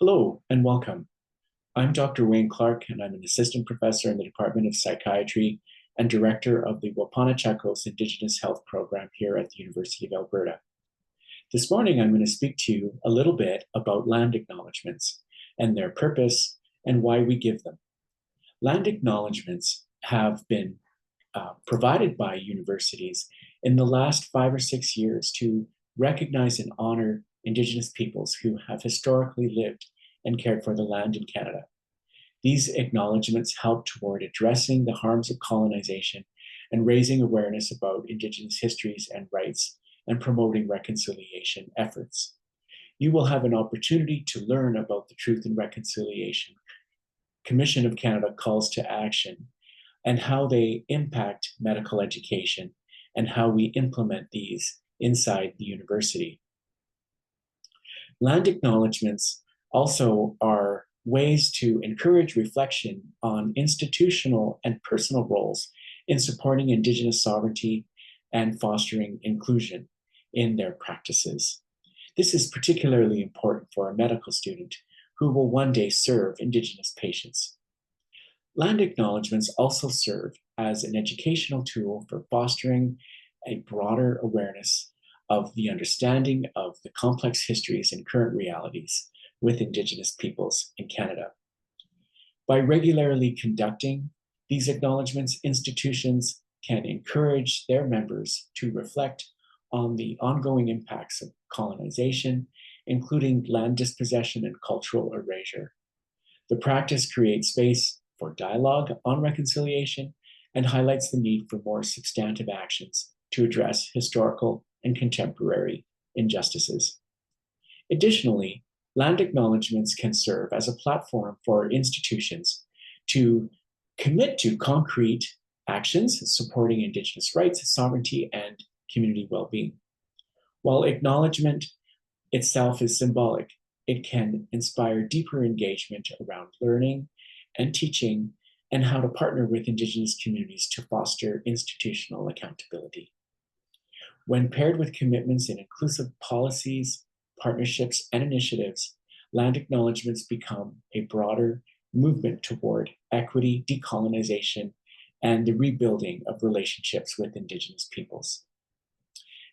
Hello and welcome. I'm Dr. Wayne Clark, and I'm an assistant professor in the Department of Psychiatry and director of the Wapanachakos Indigenous Health Program here at the University of Alberta. This morning, I'm going to speak to you a little bit about land acknowledgements and their purpose and why we give them. Land acknowledgements have been provided by universities in the last 5 or 6 years to recognize and honor Indigenous peoples who have historically lived and cared for the land in Canada. These acknowledgements help toward addressing the harms of colonization and raising awareness about Indigenous histories and rights and promoting reconciliation efforts. You will have an opportunity to learn about the Truth and Reconciliation Commission of Canada calls to action and how they impact medical education and how we implement these inside the university. Land acknowledgements also are ways to encourage reflection on institutional and personal roles in supporting Indigenous sovereignty and fostering inclusion in their practices. This is particularly important for a medical student who will one day serve Indigenous patients. Land acknowledgements also serve as an educational tool for fostering a broader awareness of the understanding of the complex histories and current realities with Indigenous peoples in Canada. By regularly conducting these acknowledgements, institutions can encourage their members to reflect on the ongoing impacts of colonization, including land dispossession and cultural erasure. The practice creates space for dialogue on reconciliation and highlights the need for more substantive actions to address historical and contemporary injustices. Additionally, land acknowledgements can serve as a platform for institutions to commit to concrete actions supporting Indigenous rights, sovereignty, and community well-being. While acknowledgement itself is symbolic, it can inspire deeper engagement around learning and teaching and how to partner with Indigenous communities to foster institutional accountability. When paired with commitments in inclusive policies, partnerships, and initiatives, land acknowledgements become a broader movement toward equity, decolonization, and the rebuilding of relationships with Indigenous peoples.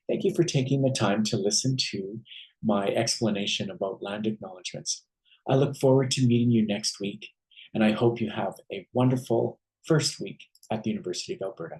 Thank you for taking the time to listen to my explanation about land acknowledgements. I look forward to meeting you next week, and I hope you have a wonderful first week at the University of Alberta.